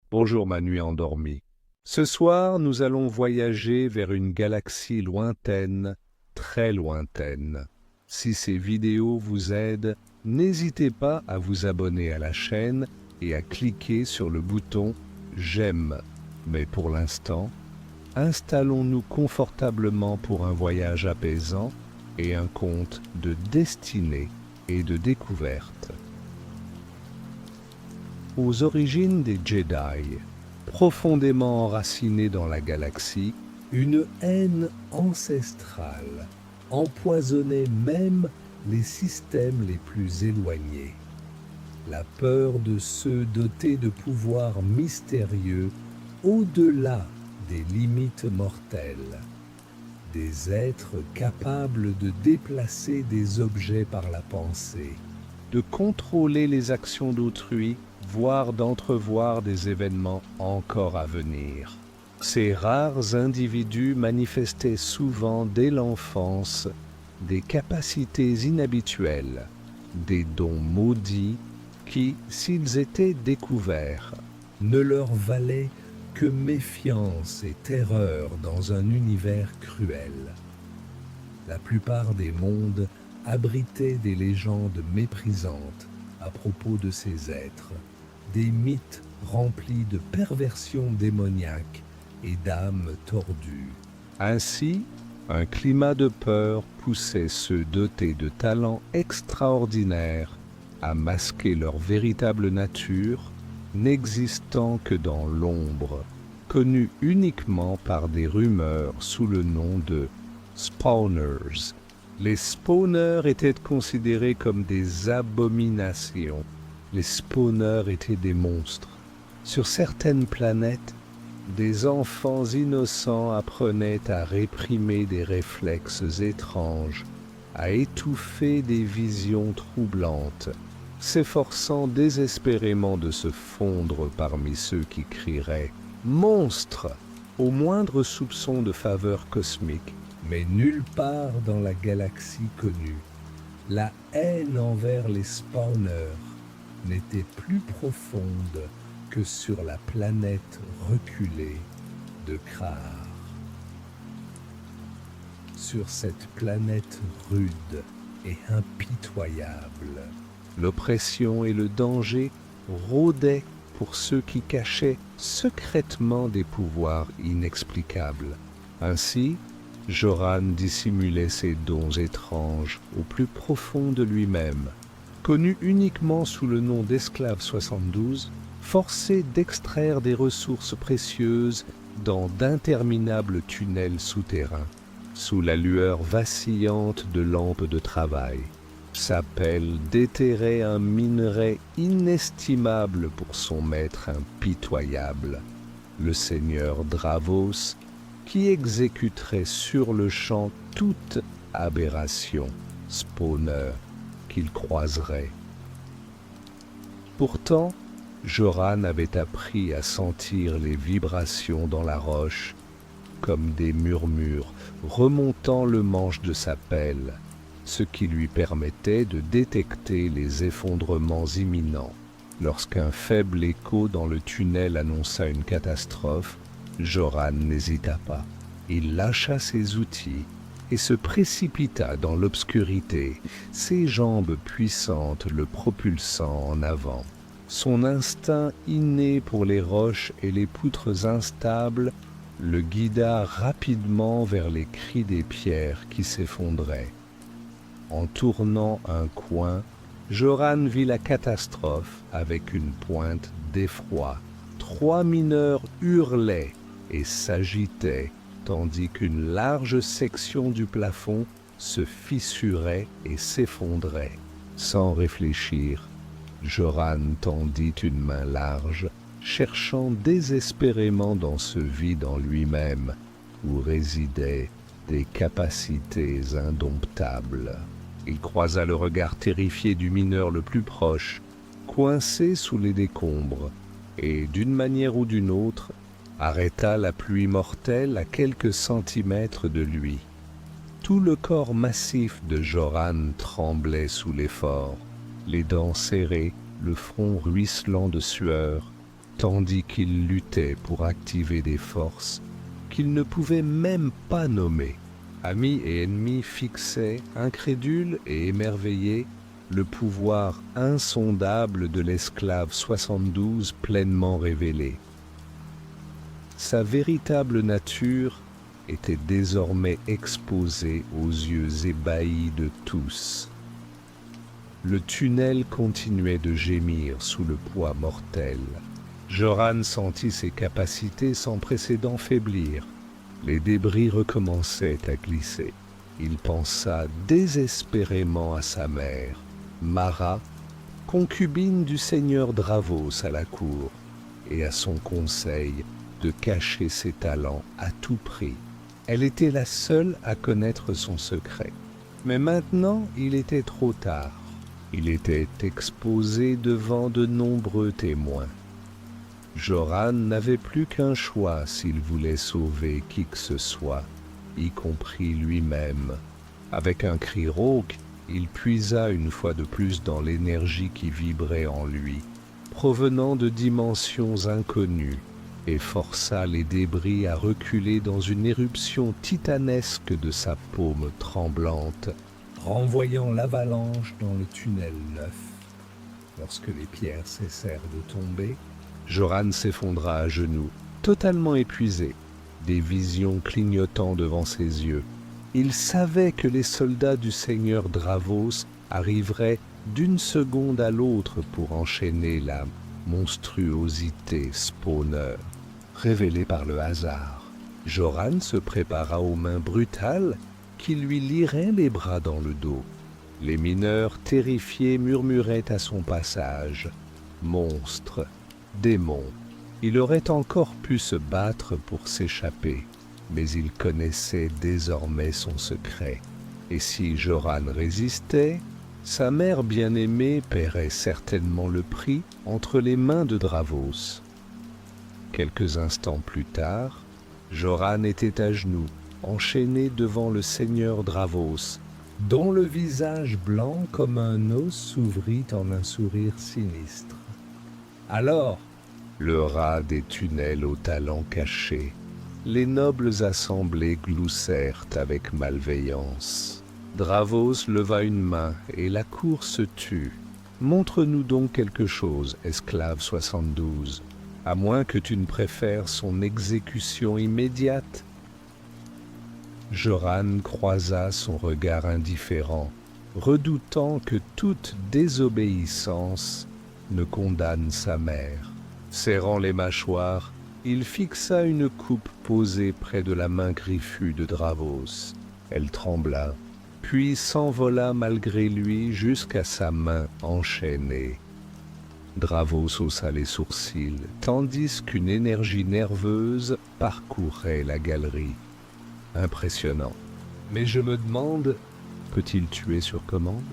Bonjour ma nuit endormie. Ce soir, nous allons voyager vers une galaxie lointaine, très lointaine. Si ces vidéos vous aident, n'hésitez pas à vous abonner à la chaîne et à cliquer sur le bouton « J'aime ». Mais pour l'instant, installons-nous confortablement pour un voyage apaisant et un conte de destinée et de découverte. Aux origines des Jedi, profondément enracinés dans la galaxie, une haine ancestrale empoisonnait même les systèmes les plus éloignés. La peur de ceux dotés de pouvoirs mystérieux au-delà des limites mortelles. Des êtres capables de déplacer des objets par la pensée, de contrôler les actions d'autrui, voire d'entrevoir des événements encore à venir. Ces rares individus manifestaient souvent dès l'enfance des capacités inhabituelles, des dons maudits qui, s'ils étaient découverts, ne leur valaient que méfiance et terreur dans un univers cruel. La plupart des mondes abritaient des légendes méprisantes à propos de ces êtres, des mythes remplis de perversions démoniaques et d'âmes tordues. Ainsi, un climat de peur poussait ceux dotés de talents extraordinaires à masquer leur véritable nature, n'existant que dans l'ombre, connue uniquement par des rumeurs sous le nom de spawners. Les spawners étaient considérés comme des abominations. Les spawners étaient des monstres. Sur certaines planètes, des enfants innocents apprenaient à réprimer des réflexes étranges, à étouffer des visions troublantes, s'efforçant désespérément de se fondre parmi ceux qui crieraient « Monstre !» au moindre soupçon de faveur cosmique. Mais nulle part dans la galaxie connue, la haine envers les spawners n'était plus profonde que sur la planète reculée de Kraar. Sur cette planète rude et impitoyable, l'oppression et le danger rôdaient pour ceux qui cachaient secrètement des pouvoirs inexplicables. Ainsi, Joran dissimulait ses dons étranges au plus profond de lui-même. Connu uniquement sous le nom d'Esclave 72, forcé d'extraire des ressources précieuses dans d'interminables tunnels souterrains, sous la lueur vacillante de lampes de travail. Sa pelle déterrait un minerai inestimable pour son maître impitoyable, le seigneur Dravos, qui exécuterait sur le champ toute aberration, spawner, qu'il croiserait. Pourtant, Joran avait appris à sentir les vibrations dans la roche, comme des murmures remontant le manche de sa pelle, ce qui lui permettait de détecter les effondrements imminents. Lorsqu'un faible écho dans le tunnel annonça une catastrophe, Joran n'hésita pas. Il lâcha ses outils et se précipita dans l'obscurité, ses jambes puissantes le propulsant en avant. Son instinct inné pour les roches et les poutres instables le guida rapidement vers les cris des pierres qui s'effondraient. En tournant un coin, Joran vit la catastrophe avec une pointe d'effroi. 3 mineurs hurlaient et s'agitaient, tandis qu'une large section du plafond se fissurait et s'effondrait. Sans réfléchir, Joran tendit une main large, cherchant désespérément dans ce vide en lui-même, où résidaient des capacités indomptables. Il croisa le regard terrifié du mineur le plus proche, coincé sous les décombres, et, d'une manière ou d'une autre, arrêta la pluie mortelle à quelques centimètres de lui. Tout le corps massif de Joran tremblait sous l'effort, les dents serrées, le front ruisselant de sueur, tandis qu'il luttait pour activer des forces qu'il ne pouvait même pas nommer. Amis et ennemis fixaient, incrédules et émerveillés, le pouvoir insondable de l'esclave 72 pleinement révélé. Sa véritable nature était désormais exposée aux yeux ébahis de tous. Le tunnel continuait de gémir sous le poids mortel. Joran sentit ses capacités sans précédent faiblir. Les débris recommençaient à glisser. Il pensa désespérément à sa mère, Mara, concubine du seigneur Dravos à la cour, et à son conseil de cacher ses talents à tout prix. Elle était la seule à connaître son secret. Mais maintenant, il était trop tard. Il était exposé devant de nombreux témoins. Joran n'avait plus qu'un choix s'il voulait sauver qui que ce soit, y compris lui-même. Avec un cri rauque, il puisa une fois de plus dans l'énergie qui vibrait en lui, provenant de dimensions inconnues, et força les débris à reculer dans une éruption titanesque de sa paume tremblante, renvoyant l'avalanche dans le tunnel neuf. Lorsque les pierres cessèrent de tomber, Joran s'effondra à genoux, totalement épuisé, des visions clignotant devant ses yeux. Il savait que les soldats du seigneur Dravos arriveraient d'une seconde à l'autre pour enchaîner la monstruosité spawner, révélée par le hasard. Joran se prépara aux mains brutales qui lui lieraient les bras dans le dos. Les mineurs terrifiés murmuraient à son passage « Monstre ! Démon !» Il aurait encore pu se battre pour s'échapper, mais il connaissait désormais son secret. Et si Joran résistait, sa mère bien-aimée paierait certainement le prix entre les mains de Dravos. Quelques instants plus tard, Joran était à genoux, enchaîné devant le seigneur Dravos, dont le visage blanc comme un os s'ouvrit en un sourire sinistre. Alors, le rat des tunnels aux talents cachés, les nobles assemblés gloussèrent avec malveillance. Dravos leva une main et la cour se tut. « Montre-nous donc quelque chose, esclave 72, à moins que tu ne préfères son exécution immédiate. » Joran croisa son regard indifférent, redoutant que toute désobéissance ne condamne sa mère. Serrant les mâchoires, il fixa une coupe posée près de la main griffue de Dravos. Elle trembla, puis s'envola malgré lui jusqu'à sa main enchaînée. Dravos haussa les sourcils, tandis qu'une énergie nerveuse parcourait la galerie. Impressionnant. Mais je me demande, peut-il tuer sur commande?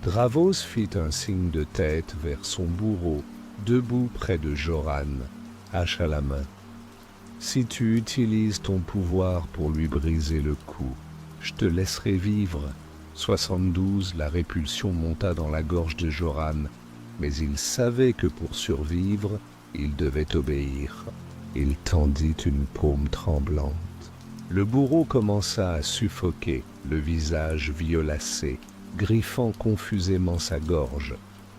Dravos fit un signe de tête vers son bourreau, debout près de Joran, hache à la main. Si tu utilises ton pouvoir pour lui briser le cou, je te laisserai vivre. 72, la répulsion monta dans la gorge de Joran, mais il savait que pour survivre, il devait obéir. Il tendit une paume tremblante. Le bourreau commença à suffoquer, le visage violacé, griffant confusément sa gorge.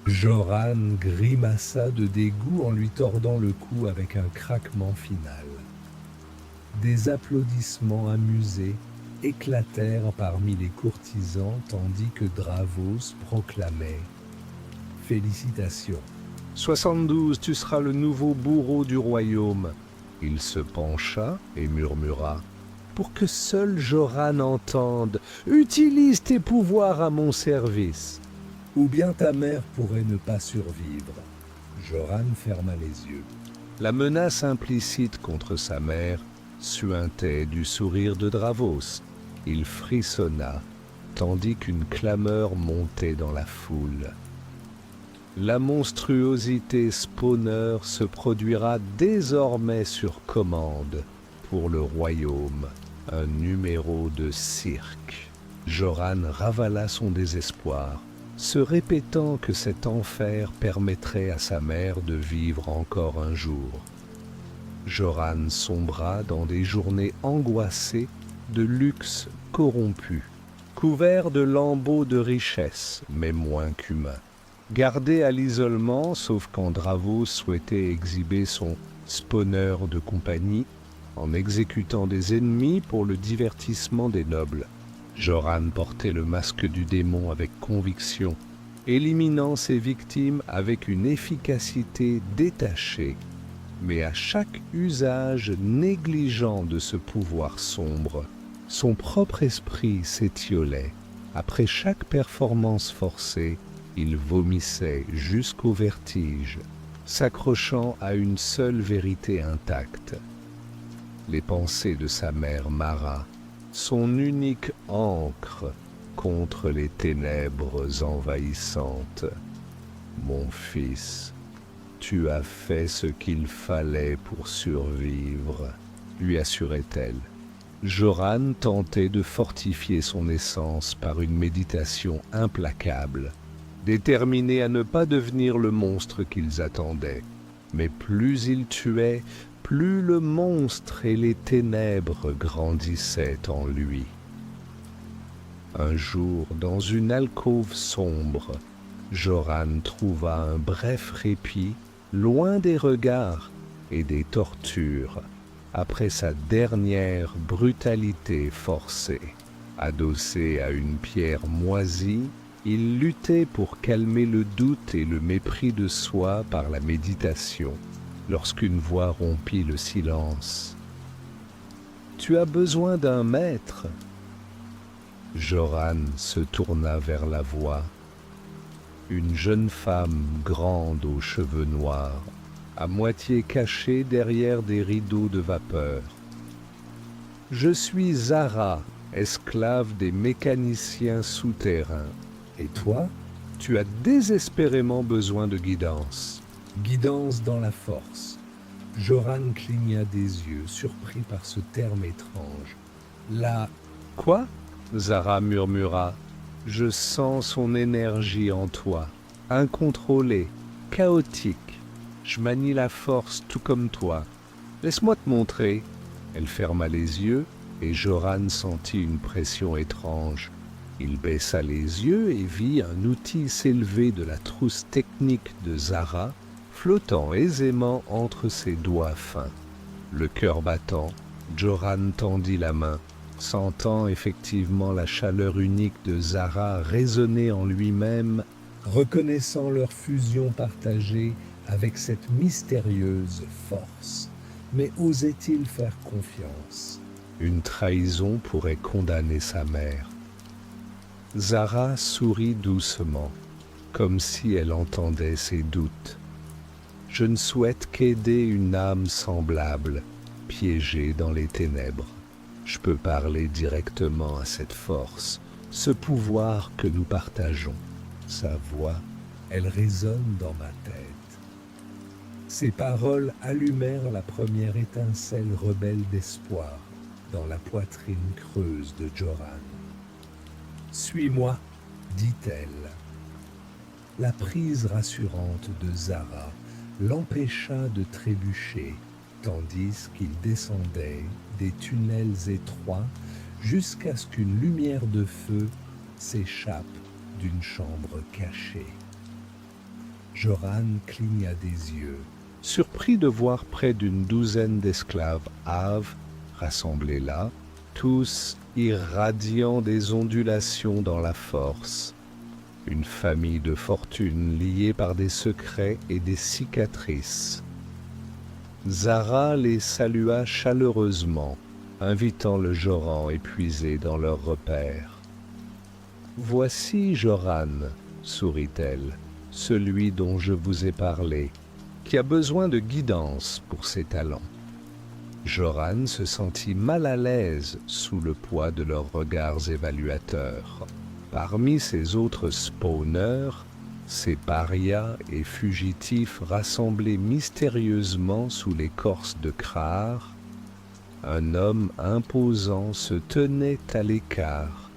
Joran grimaça de dégoût en lui tordant le cou avec un craquement final. Des applaudissements amusés éclatèrent parmi les courtisans tandis que Dravos proclamait « Félicitations. 72, tu seras le nouveau bourreau du royaume. » Il se pencha et murmura « Pour que seul Joran entende, utilise tes pouvoirs à mon service. Ou bien ta mère pourrait ne pas survivre. » Joran ferma les yeux. La menace implicite contre sa mère suintait du sourire de Dravos. Il frissonna, tandis qu'une clameur montait dans la foule. La monstruosité spawner se produira désormais sur commande pour le royaume, un numéro de cirque. Joran ravala son désespoir. se répétant que cet enfer permettrait à sa mère de vivre encore un jour. Joran sombra dans des journées angoissées de luxe corrompu, couvert de lambeaux de richesse, mais moins qu'humain. Gardé à l'isolement, sauf quand Dravos souhaitait exhiber son spawner de compagnie, en exécutant des ennemis pour le divertissement des nobles. Joran portait le masque du démon avec conviction, éliminant ses victimes avec une efficacité détachée, mais à chaque usage négligent de ce pouvoir sombre, son propre esprit s'étiolait. Après chaque performance forcée, il vomissait jusqu'au vertige, s'accrochant à une seule vérité intacte. Les pensées de sa mère Mara, son unique ancre contre les ténèbres envahissantes. Mon fils, tu as fait ce qu'il fallait pour survivre, lui assurait-elle. Joran tentait de fortifier son essence par une méditation implacable, déterminé à ne pas devenir le monstre qu'ils attendaient. Mais plus il tuait, plus le monstre et les ténèbres grandissaient en lui. Un jour, dans une alcôve sombre, Joran trouva un bref répit, loin des regards et des tortures, après sa dernière brutalité forcée. Adossé à une pierre moisie, il luttait pour calmer le doute et le mépris de soi par la méditation, lorsqu'une voix rompit le silence. « Tu as besoin d'un maître ?» Joran se tourna vers la voix. Une jeune femme grande aux cheveux noirs, à moitié cachée derrière des rideaux de vapeur. « Je suis Zara, esclave des mécaniciens souterrains. Et toi, tu as désespérément besoin de guidance. Guidance dans la force. » Joran cligna des yeux, surpris par ce terme étrange. « La... Quoi ?» Zara murmura. « Je sens son énergie en toi, incontrôlée, chaotique. Je manie la force tout comme toi. Laisse-moi te montrer. » Elle ferma les yeux et Joran sentit une pression étrange. Il baissa les yeux et vit un outil s'élever de la trousse technique de Zara, flottant aisément entre ses doigts fins. Le cœur battant, Joran tendit la main, sentant effectivement la chaleur unique de Zara résonner en lui-même, reconnaissant leur fusion partagée avec cette mystérieuse force. Mais osait-il faire confiance? Une trahison pourrait condamner sa mère. Zara sourit doucement, comme si elle entendait ses doutes. « Je ne souhaite qu'aider une âme semblable, piégée dans les ténèbres. Je peux parler directement à cette force, ce pouvoir que nous partageons. » Sa voix, elle résonne dans ma tête. Ces paroles allumèrent la première étincelle rebelle d'espoir dans la poitrine creuse de Joran. « Suis-moi, dit-elle. » La prise rassurante de Zara l'empêcha de trébucher, tandis qu'il descendait des tunnels étroits jusqu'à ce qu'une lumière de feu s'échappe d'une chambre cachée. Joran cligna des yeux, surpris de voir près d'une douzaine d'esclaves hâves rassemblés là, tous irradiant des ondulations dans la force. Une famille de fortune liée par des secrets et des cicatrices. Zara les salua chaleureusement, invitant le Joran épuisé dans leurs repères. « Voici Joran, sourit-elle, celui dont je vous ai parlé, qui a besoin de guidance pour ses talents. » Joran se sentit mal à l'aise sous le poids de leurs regards évaluateurs. Parmi ces autres spawners, ces parias et fugitifs rassemblés mystérieusement sous l'écorce de Krar, un homme imposant se tenait à l'écart,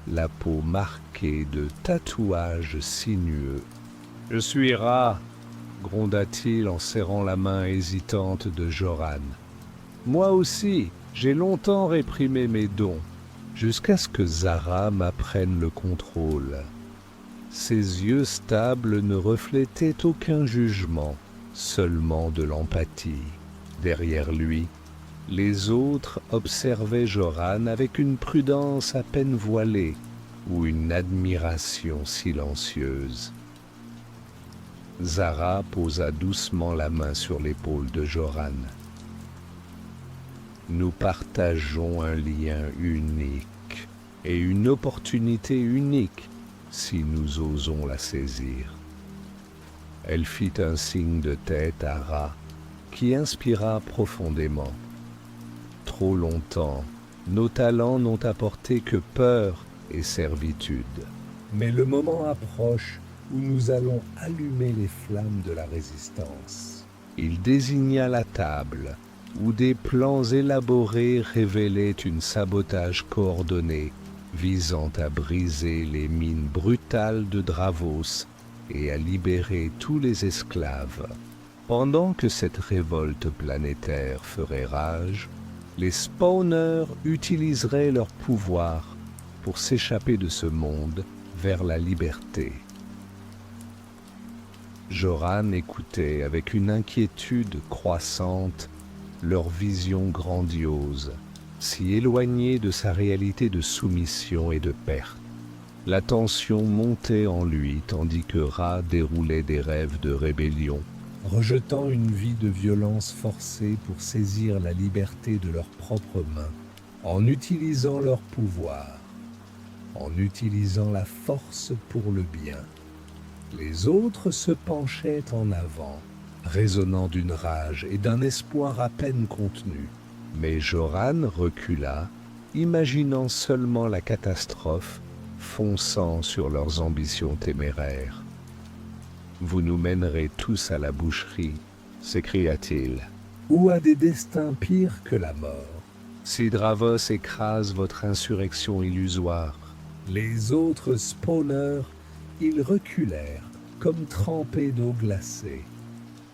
la peau marquée de tatouages sinueux. « Je suis Ra !» gronda-t-il en serrant la main hésitante de Joran. « Moi aussi, j'ai longtemps réprimé mes dons, jusqu'à ce que Zara m'apprenne le contrôle. » Ses yeux stables ne reflétaient aucun jugement, seulement de l'empathie. Derrière lui, les autres observaient Joran avec une prudence à peine voilée ou une admiration silencieuse. Zara posa doucement la main sur l'épaule de Joran. « Nous partageons un lien unique et une opportunité unique si nous osons la saisir. » Elle fit un signe de tête à Ra, qui inspira profondément. Trop longtemps, nos talents n'ont apporté que peur et servitude. Mais le moment approche où nous allons allumer les flammes de la résistance. Il désigna la table, où des plans élaborés révélaient un sabotage coordonné visant à briser les mines brutales de Dravos et à libérer tous les esclaves. Pendant que cette révolte planétaire ferait rage, les spawners utiliseraient leur pouvoir pour s'échapper de ce monde vers la liberté. Joran écoutait avec une inquiétude croissante leur vision grandiose, si éloignée de sa réalité de soumission et de perte. La tension montait en lui tandis que Ra déroulait des rêves de rébellion, rejetant une vie de violence forcée pour saisir la liberté de leurs propres mains, en utilisant leur pouvoir, en utilisant la force pour le bien. Les autres se penchaient en avant, résonnant d'une rage et d'un espoir à peine contenu. Mais Joran recula, imaginant seulement la catastrophe, fonçant sur leurs ambitions téméraires. « Vous nous mènerez tous à la boucherie », s'écria-t-il. « Ou à des destins pires que la mort. Si Dravos écrase votre insurrection illusoire. » Les autres spawners, ils reculèrent, comme trempés d'eau glacée.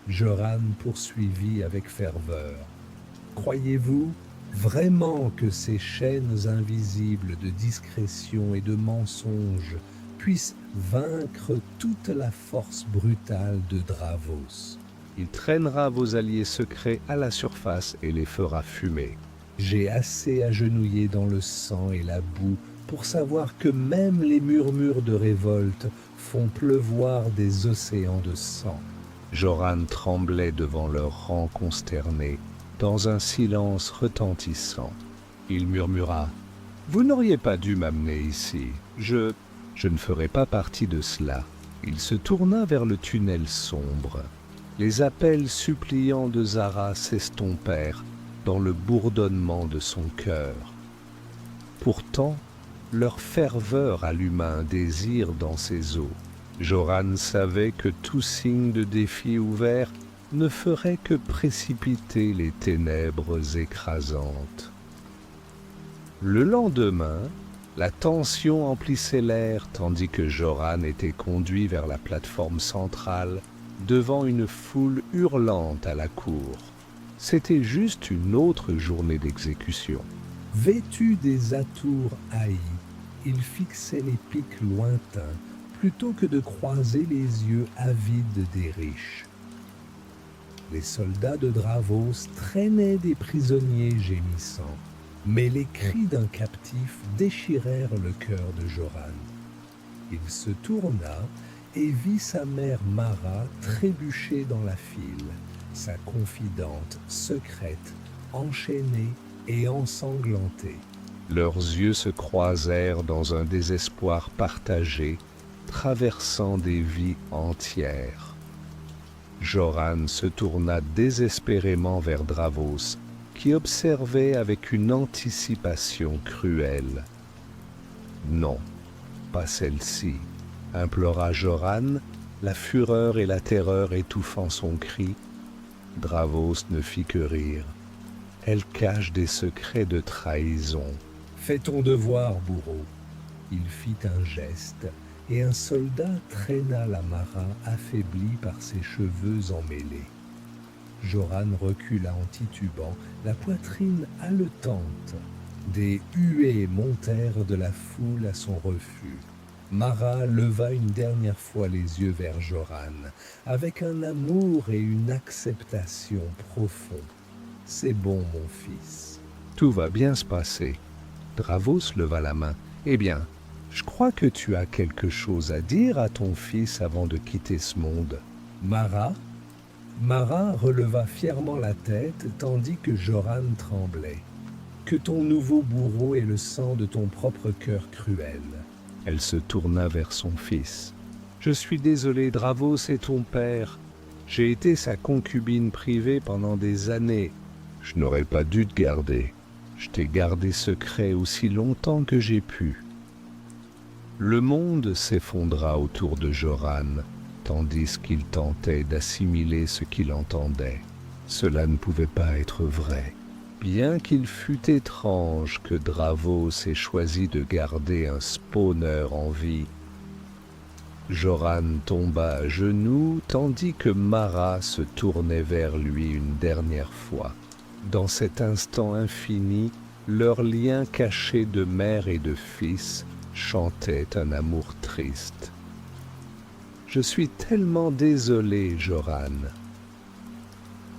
Joran poursuivit avec ferveur. « Croyez-vous vraiment que ces chaînes invisibles de discrétion et de mensonge puissent vaincre toute la force brutale de Dravos? Il traînera vos alliés secrets à la surface et les fera fumer. J'ai assez agenouillé dans le sang et la boue pour savoir que même les murmures de révolte font pleuvoir des océans de sang. » Joran tremblait devant leur rang consterné, dans un silence retentissant. Il murmura « Vous n'auriez pas dû m'amener ici. Je ne ferai pas partie de cela. » Il se tourna vers le tunnel sombre. Les appels suppliants de Zara s'estompèrent dans le bourdonnement de son cœur. Pourtant, leur ferveur alluma un désir dans ses os. Joran savait que tout signe de défi ouvert ne ferait que précipiter les ténèbres écrasantes. Le lendemain, la tension emplissait l'air tandis que Joran était conduit vers la plateforme centrale devant une foule hurlante à la cour. C'était juste une autre journée d'exécution. Vêtu des atours haïs, il fixait les pics lointains plutôt que de croiser les yeux avides des riches. Les soldats de Dravos traînaient des prisonniers gémissants, mais les cris d'un captif déchirèrent le cœur de Joran. Il se tourna et vit sa mère Mara trébucher dans la file, sa confidente secrète, enchaînée et ensanglantée. Leurs yeux se croisèrent dans un désespoir partagé, traversant des vies entières. Joran se tourna désespérément vers Dravos, qui observait avec une anticipation cruelle. « Non, pas celle-ci » implora Joran, la fureur et la terreur étouffant son cri. Dravos ne fit que rire. « Elle cache des secrets de trahison. Fais ton devoir, bourreau. Il fit un geste, et un soldat traîna la Mara affaiblie par ses cheveux emmêlés. Joran recula en titubant, la poitrine haletante. Des huées montèrent de la foule à son refus. Mara leva une dernière fois les yeux vers Joran, avec un amour et une acceptation profonds. « C'est bon, mon fils. Tout va bien se passer. » Dravos leva la main. « Eh bien, je crois que tu as quelque chose à dire à ton fils avant de quitter ce monde. » Mara releva fièrement la tête tandis que Joran tremblait. « Que ton nouveau bourreau ait le sang de ton propre cœur cruel. » Elle se tourna vers son fils. « Je suis désolé, Dravos est ton père. J'ai été sa concubine privée pendant des années. Je n'aurais pas dû te garder. Je t'ai gardé secret aussi longtemps que j'ai pu. » Le monde s'effondra autour de Joran, tandis qu'il tentait d'assimiler ce qu'il entendait. Cela ne pouvait pas être vrai. Bien qu'il fût étrange que Dravos ait choisi de garder un spawner en vie, Joran tomba à genoux tandis que Mara se tournait vers lui une dernière fois. Dans cet instant infini, leur lien caché de mère et de fils chantait un amour triste. « Je suis tellement désolé, Joran. »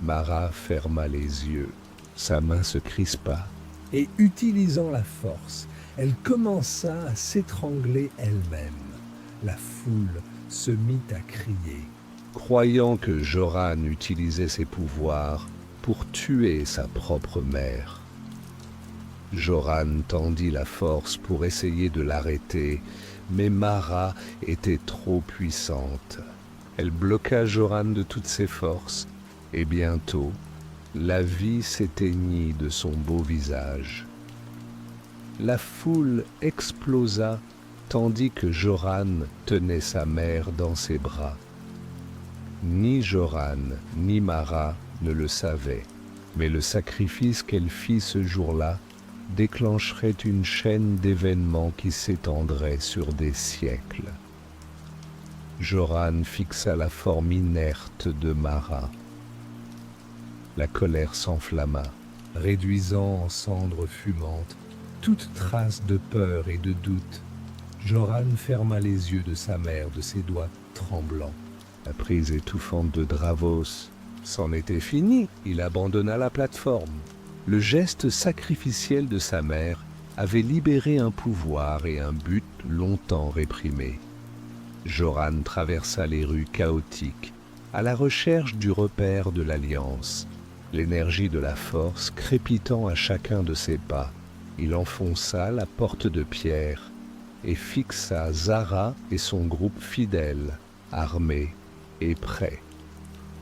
Mara ferma les yeux. Sa main se crispa, et utilisant la force, elle commença à s'étrangler elle-même. La foule se mit à crier, croyant que Joran utilisait ses pouvoirs pour tuer sa propre mère. Joran tendit la force pour essayer de l'arrêter, mais Mara était trop puissante. Elle bloqua Joran de toutes ses forces, et bientôt, la vie s'éteignit de son beau visage. La foule explosa tandis que Joran tenait sa mère dans ses bras. Ni Joran ni Mara ne le savaient, mais le sacrifice qu'elle fit ce jour-là déclencherait une chaîne d'événements qui s'étendrait sur des siècles. Joran fixa la forme inerte de Mara. La colère s'enflamma, réduisant en cendres fumantes toute trace de peur et de doute. Joran ferma les yeux de sa mère de ses doigts tremblants. La prise étouffante de Dravos, c'en était fini, il abandonna la plateforme. Le geste sacrificiel de sa mère avait libéré un pouvoir et un but longtemps réprimés. Joran traversa les rues chaotiques, à la recherche du repère de l'Alliance. L'énergie de la force crépitant à chacun de ses pas, il enfonça la porte de pierre et fixa Zara et son groupe fidèle, armés et prêts.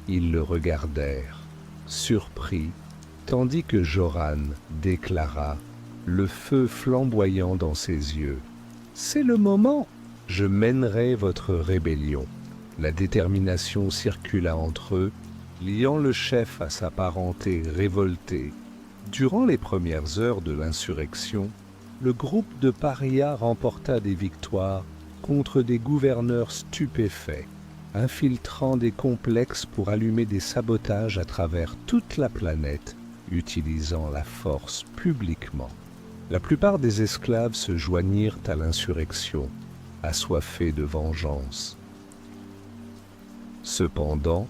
Ils le regardèrent, surpris, tandis que Joran déclara, le feu flamboyant dans ses yeux. « C'est le moment! Je mènerai votre rébellion. » La détermination circula entre eux, liant le chef à sa parenté révoltée. Durant les premières heures de l'insurrection, le groupe de parias remporta des victoires contre des gouverneurs stupéfaits, infiltrant des complexes pour allumer des sabotages à travers toute la planète, utilisant la force publiquement. La plupart des esclaves se joignirent à l'insurrection, assoiffés de vengeance. Cependant,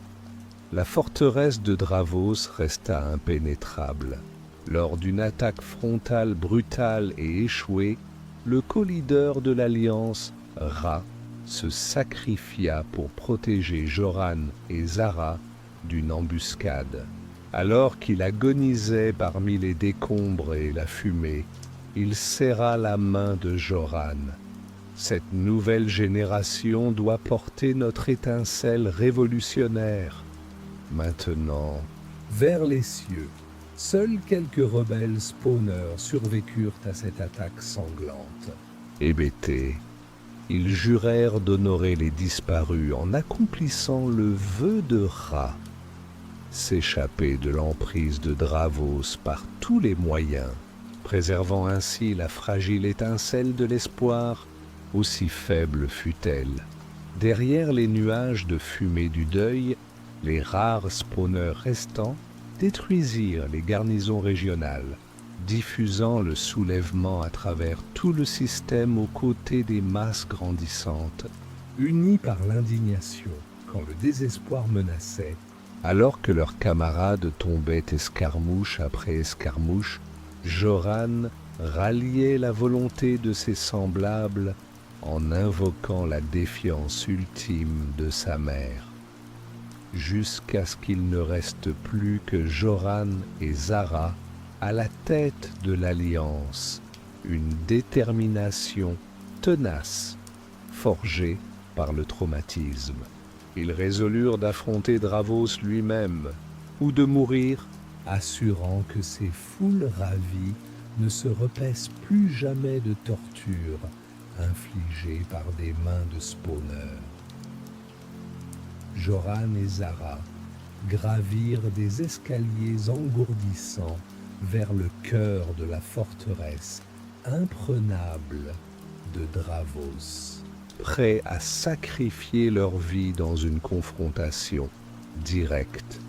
la forteresse de Dravos resta impénétrable. Lors d'une attaque frontale brutale et échouée, le co-leader de l'Alliance, Ra, se sacrifia pour protéger Joran et Zara d'une embuscade. Alors qu'il agonisait parmi les décombres et la fumée, il serra la main de Joran. Cette nouvelle génération doit porter notre étincelle révolutionnaire. Maintenant, vers les cieux, seuls quelques rebelles spawners survécurent à cette attaque sanglante. Hébétés, ils jurèrent d'honorer les disparus en accomplissant le vœu de Ra, s'échapper de l'emprise de Dravos par tous les moyens, préservant ainsi la fragile étincelle de l'espoir aussi faible fut-elle. Derrière les nuages de fumée du deuil, les rares spawners restants détruisirent les garnisons régionales, diffusant le soulèvement à travers tout le système aux côtés des masses grandissantes, unies par l'indignation quand le désespoir menaçait. Alors que leurs camarades tombaient escarmouche après escarmouche, Joran ralliait la volonté de ses semblables en invoquant la défiance ultime de sa mère, jusqu'à ce qu'il ne reste plus que Joran et Zara à la tête de l'Alliance, une détermination tenace, forgée par le traumatisme. Ils résolurent d'affronter Dravos lui-même, ou de mourir, assurant que ces foules ravies ne se repaissent plus jamais de tortures infligées par des mains de spawners. Joran et Zara gravirent des escaliers engourdissants vers le cœur de la forteresse imprenable de Dravos, prêts à sacrifier leur vie dans une confrontation directe.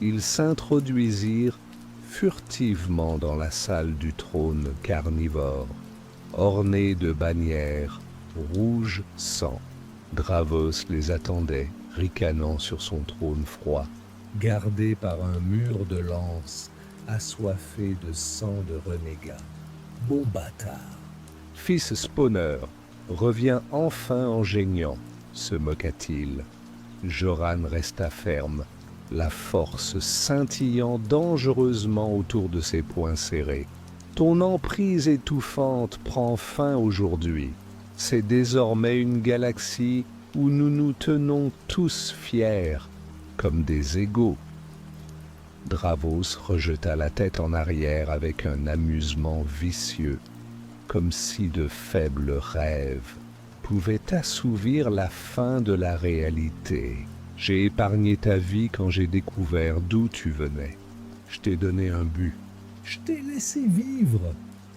Ils s'introduisirent furtivement dans la salle du trône carnivore, ornée de bannières rouge sang. Dravos les attendait, ricanant sur son trône froid, gardé par un mur de lances assoiffé de sang de renégats. Bon bâtard. Fils spawner, reviens enfin en geignant, se moqua-t-il. Joran resta ferme, la force scintillant dangereusement autour de ses poings serrés. Ton emprise étouffante prend fin aujourd'hui. C'est désormais une galaxie où nous nous tenons tous fiers, comme des égaux. Dravos rejeta la tête en arrière avec un amusement vicieux, comme si de faibles rêves pouvaient assouvir la faim de la réalité. J'ai épargné ta vie quand j'ai découvert d'où tu venais. Je t'ai donné un but. Je t'ai laissé vivre.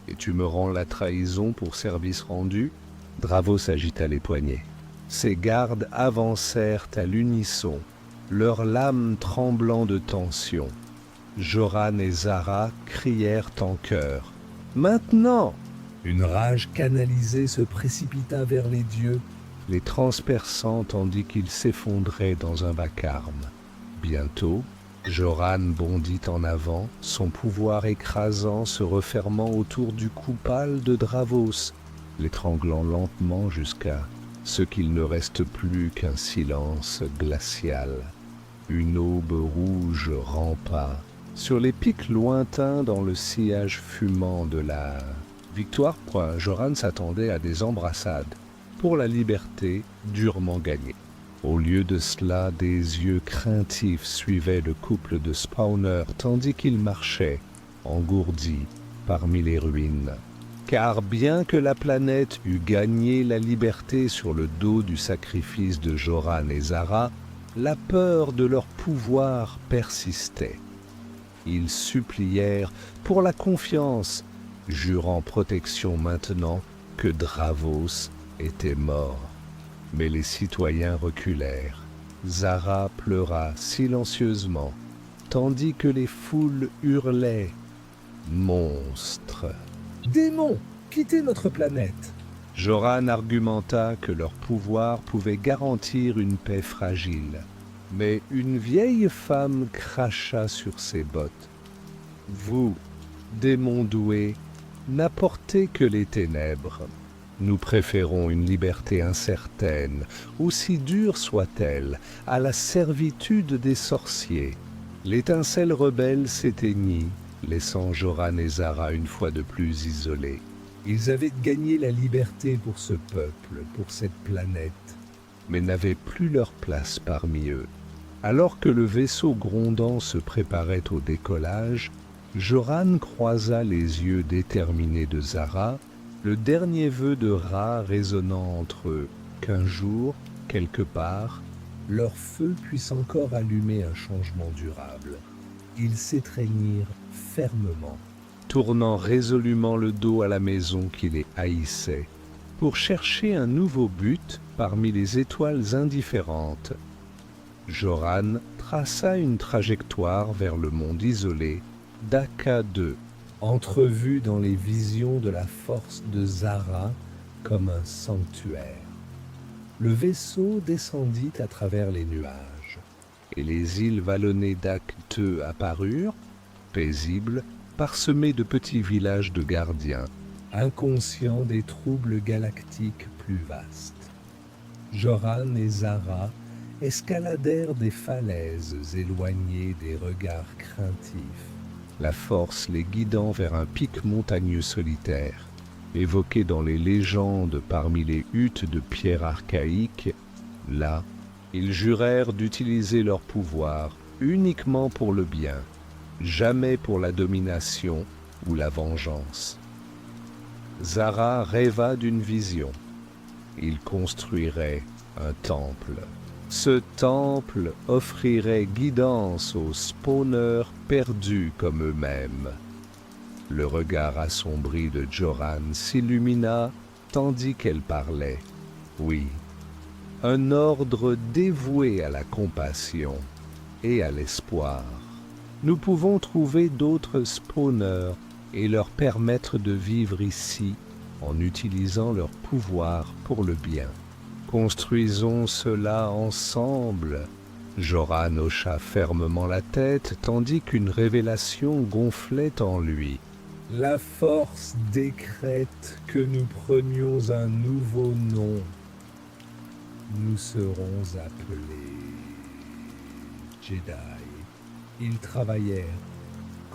Et tu me rends la trahison pour service rendu? Dravos agita les poignets. Ses gardes avancèrent à l'unisson, leurs lames tremblant de tension. Joran et Zara crièrent en chœur. « Maintenant !» Une rage canalisée se précipita vers les dieux, les transperçant tandis qu'ils s'effondraient dans un vacarme. Bientôt, Joran bondit en avant, son pouvoir écrasant se refermant autour du cou pâle de Dravos, l'étranglant lentement jusqu'à ce qu'il ne reste plus qu'un silence glacial. Une aube rouge rampa sur les pics lointains dans le sillage fumant de la victoire. Joran s'attendait à des embrassades pour la liberté durement gagnée. Au lieu de cela, des yeux craintifs suivaient le couple de spawners tandis qu'ils marchaient, engourdis, parmi les ruines. Car bien que la planète eût gagné la liberté sur le dos du sacrifice de Joran et Zara, la peur de leur pouvoir persistait. Ils supplièrent pour la confiance, jurant protection maintenant que Dravos était mort. Mais les citoyens reculèrent. Zara pleura silencieusement, tandis que les foules hurlaient « Monstres !»« Démons, quittez notre planète !» Joran argumenta que leur pouvoir pouvait garantir une paix fragile. Mais une vieille femme cracha sur ses bottes. « Vous, démons doués, n'apportez que les ténèbres. Nous préférons une liberté incertaine, aussi dure soit-elle, à la servitude des sorciers. » L'étincelle rebelle s'éteignit, laissant Joran et Zara une fois de plus isolés. Ils avaient gagné la liberté pour ce peuple, pour cette planète, mais n'avaient plus leur place parmi eux. Alors que le vaisseau grondant se préparait au décollage, Joran croisa les yeux déterminés de Zara, le dernier vœu de Ra résonnant entre eux, qu'un jour, quelque part, leur feu puisse encore allumer un changement durable. Ils s'étreignirent fermement, tournant résolument le dos à la maison qui les haïssait. pour chercher un nouveau but parmi les étoiles indifférentes. Joran traça une trajectoire vers le monde isolé d'Aka-2, entrevu dans les visions de la force de Zara comme un sanctuaire. Le vaisseau descendit à travers les nuages, et les îles vallonnées d'Ak-2 apparurent, paisibles, parsemées de petits villages de gardiens, inconscients des troubles galactiques plus vastes. Joran et Zara escaladèrent des falaises éloignées des regards craintifs, la force les guidant vers un pic montagneux solitaire, évoqué dans les légendes parmi les huttes de pierre archaïques. Là, ils jurèrent d'utiliser leur pouvoir uniquement pour le bien, jamais pour la domination ou la vengeance. Zara rêva d'une vision. Il construirait un temple. Ce temple offrirait guidance aux spawners perdus comme eux-mêmes. Le regard assombri de Joran s'illumina tandis qu'elle parlait. Oui, un ordre dévoué à la compassion et à l'espoir. Nous pouvons trouver d'autres spawners et leur permettre de vivre ici en utilisant leur pouvoir pour le bien. Construisons cela ensemble. Joran hocha fermement la tête tandis qu'une révélation gonflait en lui. La force décrète que nous prenions un nouveau nom. Nous serons appelés Jedi. Ils travaillèrent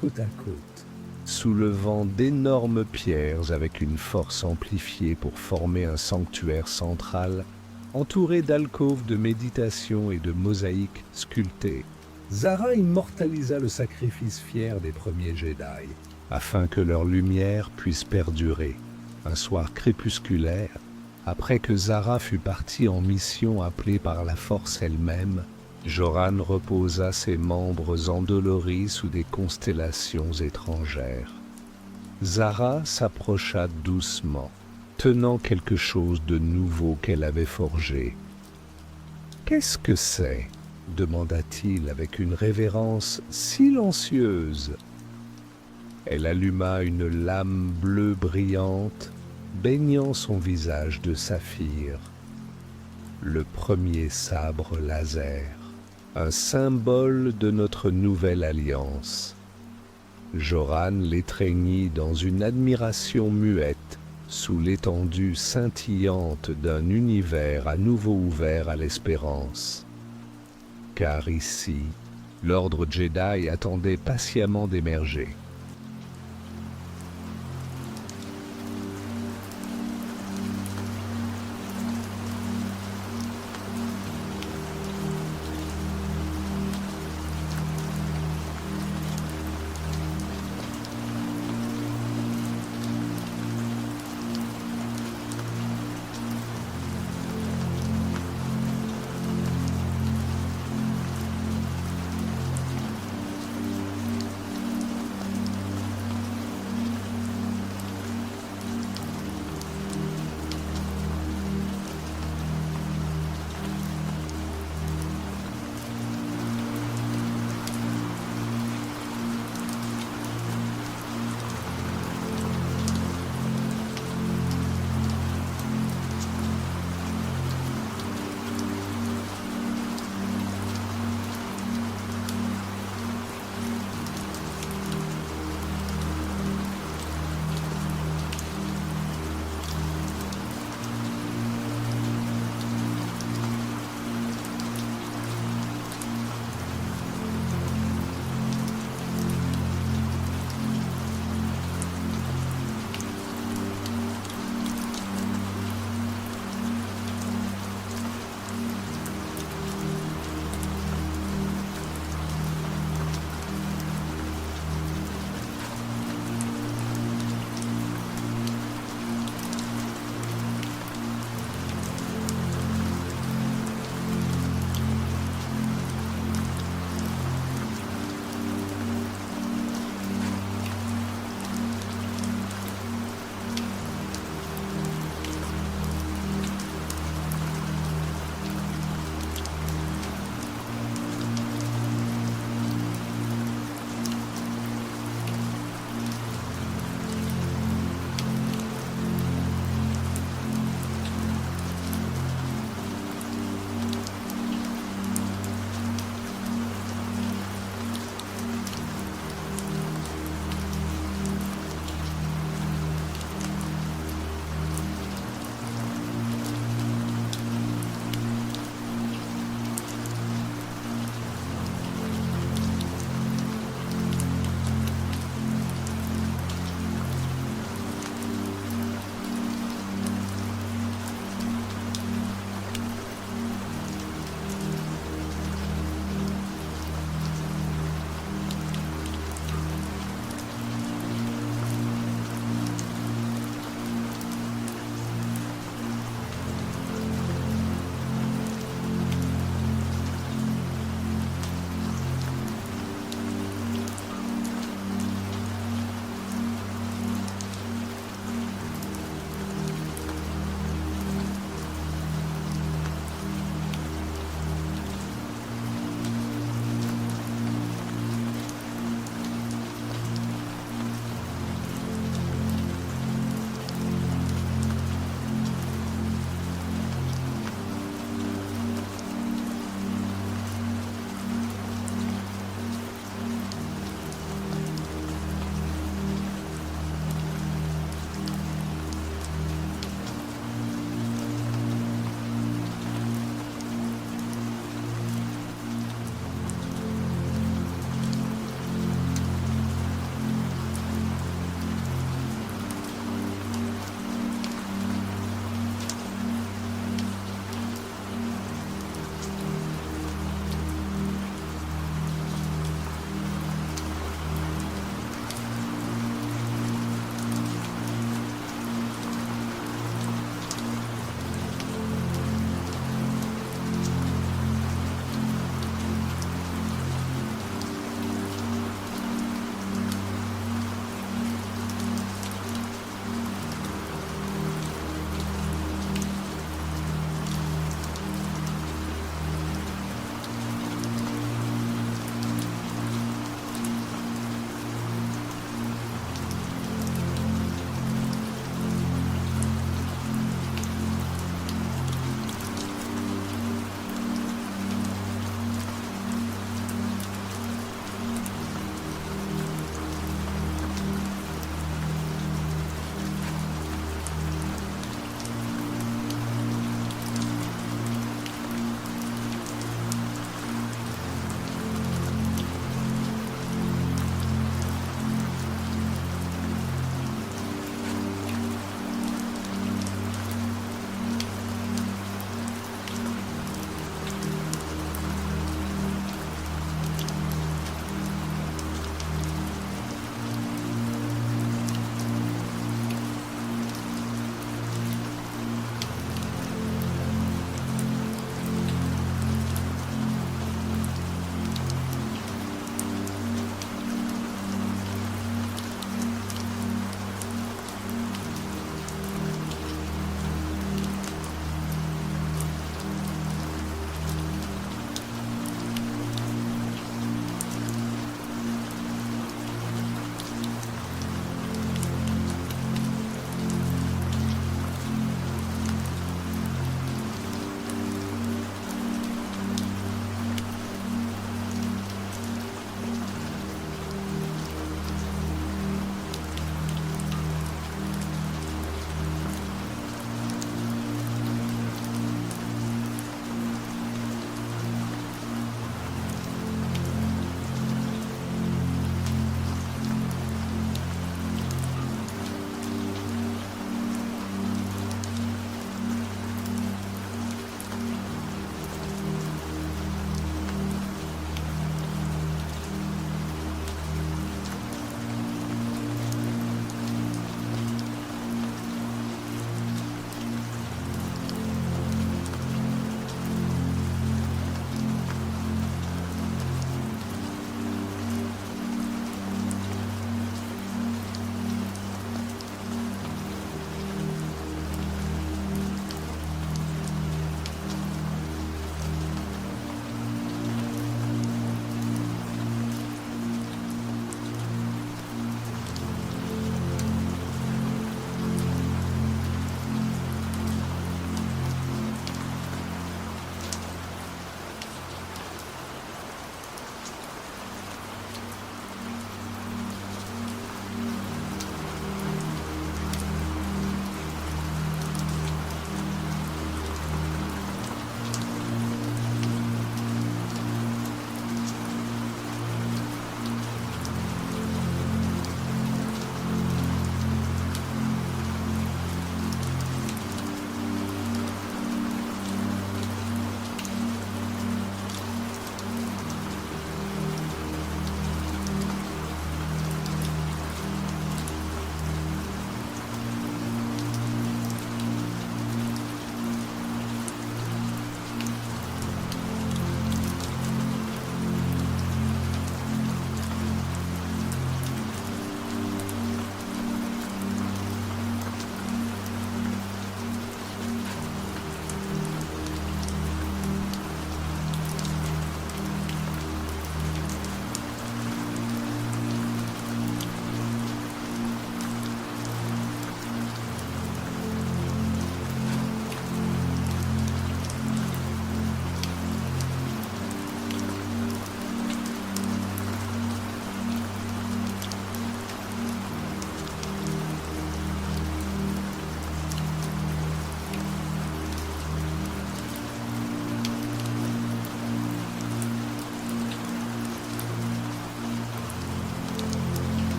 côte à côte, soulevant d'énormes pierres avec une force amplifiée pour former un sanctuaire central, entouré d'alcôves de méditation et de mosaïques sculptées. Zara immortalisa le sacrifice fier des premiers Jedi, afin que leur lumière puisse perdurer. Un soir crépusculaire, après que Zara fut partie en mission appelée par la force elle-même, Joran reposa ses membres endoloris sous des constellations étrangères. Zara s'approcha doucement, tenant quelque chose de nouveau qu'elle avait forgé. « Qu'est-ce que c'est » demanda-t-il avec une révérence silencieuse. Elle alluma une lame bleue brillante, baignant son visage de saphir. Le premier sabre laser, un symbole de notre nouvelle alliance. Joran l'étreignit dans une admiration muette, sous l'étendue scintillante d'un univers à nouveau ouvert à l'espérance. Car ici, l'ordre Jedi attendait patiemment d'émerger.